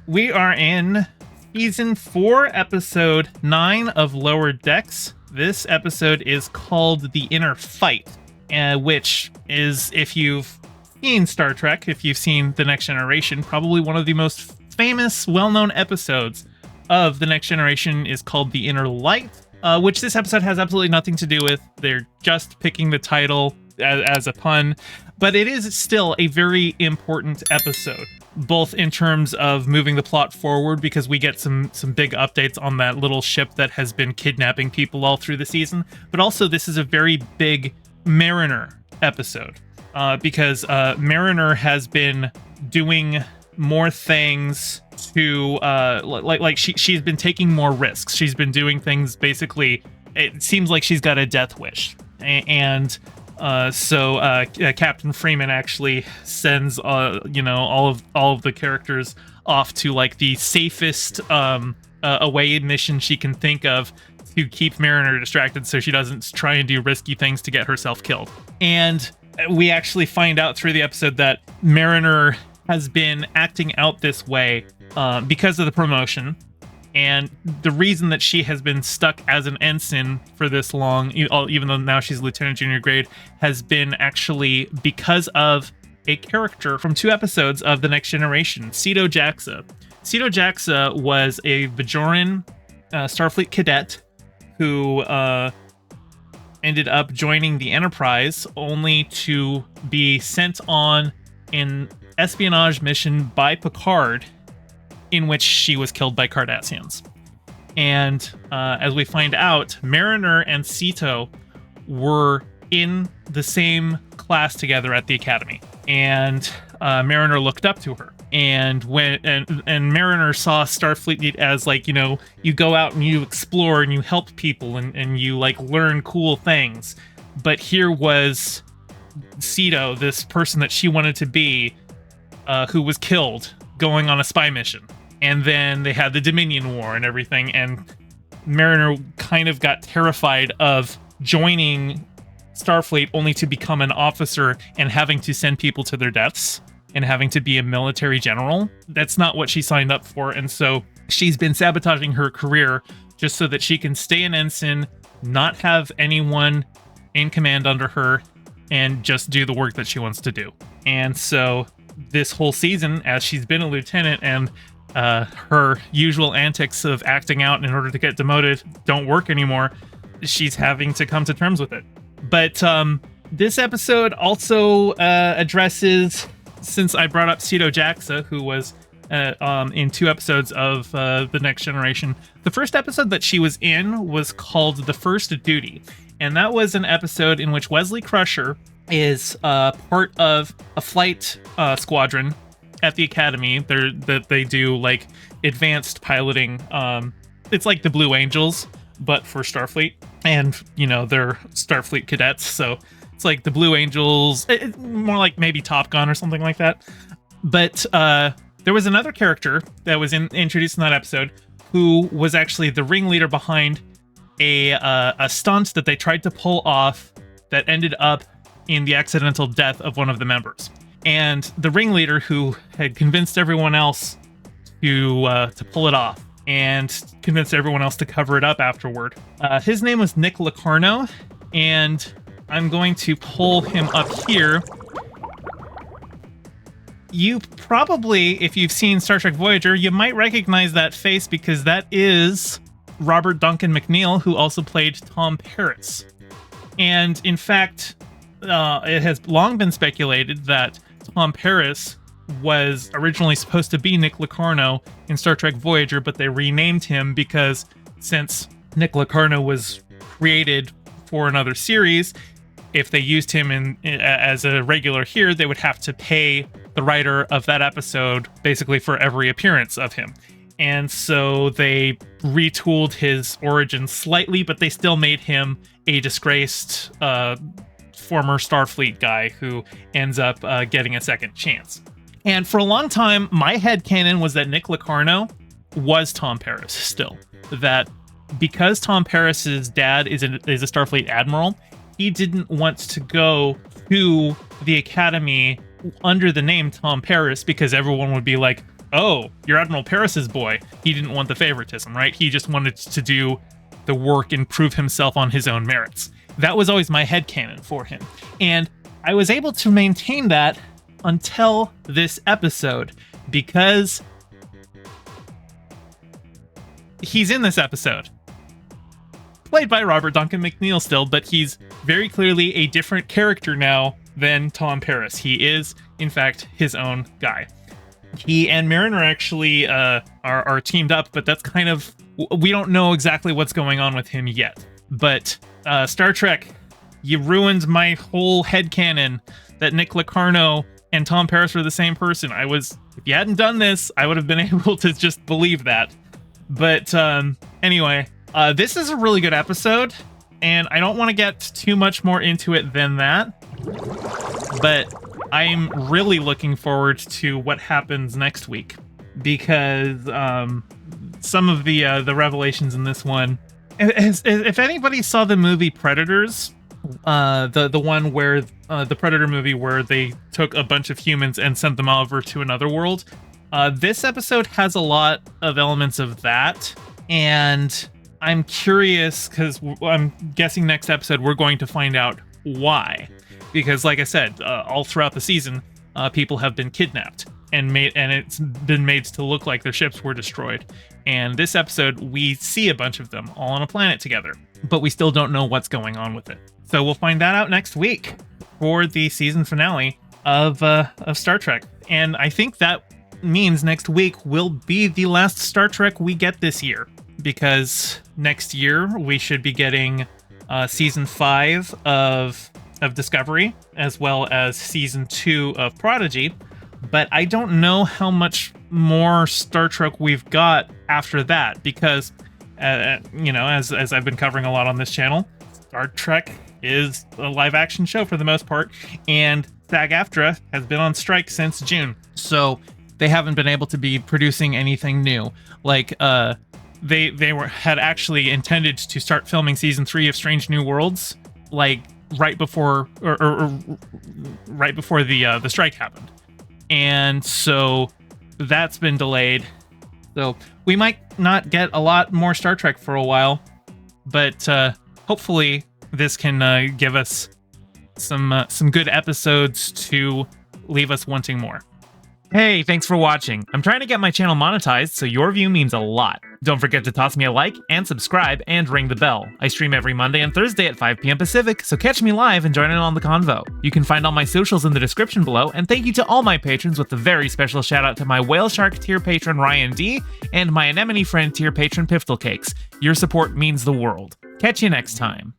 We are in season 4, episode 9 of Lower Decks. This episode is called The Inner Fight, which is, if you've seen Star Trek, if you've seen The Next Generation, probably one of the most famous, well-known episodes of The Next Generation is called The Inner Light, which this episode has absolutely nothing to do with. They're just picking the title as a pun, but it is still a very important episode, both in terms of moving the plot forward, because we get some big updates on that little ship that has been kidnapping people all through the season, but also this is a very big Mariner episode, because Mariner has been doing more things to she's been taking more risks. She's been doing things, basically, it seems like she's got a death wish, and so Captain Freeman actually sends all of the characters off to like the safest away mission she can think of to keep Mariner distracted so she doesn't try and do risky things to get herself killed. And we actually find out through the episode that Mariner has been acting out this way because of the promotion. And the reason that she has been stuck as an ensign for this long, even though now she's lieutenant junior grade, has been actually because of a character from 2 episodes of The Next Generation, Ceto Jaxa. Ceto Jaxa was a Bajoran Starfleet cadet who ended up joining the Enterprise only to be sent on an espionage mission by Picard, in which she was killed by Cardassians. And as we find out, Mariner and Ceto were in the same class together at the Academy, and Mariner looked up to her. And and Mariner saw Starfleet as, like, you go out and you explore and you help people and you like learn cool things. But here was Ceto, this person that she wanted to be, who was killed going on a spy mission. And then they had the Dominion War and everything, and Mariner kind of got terrified of joining Starfleet only to become an officer and having to send people to their deaths and having to be a military general. That's not what she signed up for, and so she's been sabotaging her career just so that she can stay an ensign, not have anyone in command under her, and just do the work that she wants to do. And so this whole season, as she's been a lieutenant and her usual antics of acting out in order to get demoted don't work anymore, she's having to come to terms with it. But this episode also addresses, since I brought up Ceto Jaxa, who was in 2 episodes of The Next Generation, the first episode that she was in was called The First Duty. And that was an episode in which Wesley Crusher is part of a flight squadron at the Academy. They do like advanced piloting. It's like the Blue Angels, but for Starfleet, and they're Starfleet cadets, so it's like the Blue Angels, more like maybe Top Gun or something like that. But there was another character that was introduced in that episode who was actually the ringleader behind a stunt that they tried to pull off that ended up in the accidental death of one of the members. And the ringleader, who had convinced everyone else to pull it off and convinced everyone else to cover it up afterward, his name was Nick Locarno, and I'm going to pull him up here. You probably, if you've seen Star Trek Voyager, you might recognize that face, because that is Robert Duncan McNeil, who also played Tom Paris. And in fact, it has long been speculated that Tom Paris was originally supposed to be Nick Locarno in Star Trek Voyager, but they renamed him because since Nick Locarno was created for another series, if they used him as a regular here, they would have to pay the writer of that episode basically for every appearance of him. And so they retooled his origin slightly, but they still made him a disgraced former Starfleet guy who ends up getting a second chance. And for a long time, my headcanon was that Nick Locarno was Tom Paris still. That because Tom Paris's dad is a Starfleet admiral, he didn't want to go to the Academy under the name Tom Paris, because everyone would be like, oh, you're Admiral Paris's boy. He didn't want the favoritism, right? He just wanted to do the work and prove himself on his own merits. That was always my headcanon for him. And I was able to maintain that until this episode, because he's in this episode. Played by Robert Duncan McNeil still, but he's very clearly a different character now than Tom Paris. He is, in fact, his own guy. He and Marin are actually are teamed up, but that's kind of... We don't know exactly what's going on with him yet. But Star Trek, you ruined my whole headcanon that Nick Locarno and Tom Paris were the same person. If you hadn't done this, I would have been able to just believe that. But anyway, this is a really good episode, and I don't want to get too much more into it than that. But I'm really looking forward to what happens next week, because some of the revelations in this one. If anybody saw the movie Predators, the one where the Predator movie where they took a bunch of humans and sent them over to another world, this episode has a lot of elements of that, and I'm curious because I'm guessing next episode we're going to find out why. Because, like I said, all throughout the season, people have been kidnapped and it's been made to look like their ships were destroyed. And this episode, we see a bunch of them all on a planet together, but we still don't know what's going on with it. So we'll find that out next week for the season finale of Star Trek. And I think that means next week will be the last Star Trek we get this year, because next year we should be getting season 5 of Discovery, as well as season 2 of Prodigy. But I don't know how much more Star Trek we've got after that, because as I've been covering a lot on this channel, Star Trek is a live action show for the most part, and SAG-AFTRA has been on strike since June, so they haven't been able to be producing anything new. Like they had actually intended to start filming season 3 of Strange New Worlds like right before right before the strike happened, and so that's been delayed. So we might not get a lot more Star Trek for a while, but hopefully this can give us some good episodes to leave us wanting more. Hey, thanks for watching. I'm trying to get my channel monetized, so your view means a lot. Don't forget to toss me a like and subscribe and ring the bell. I stream every Monday and Thursday at 5 p.m. Pacific, so catch me live and join in on the convo. You can find all my socials in the description below, and thank you to all my patrons, with a very special shout out to my Whale Shark tier patron Ryan D and my Anemone Friend tier patron Piftle Cakes. Your support means the world. Catch you next time.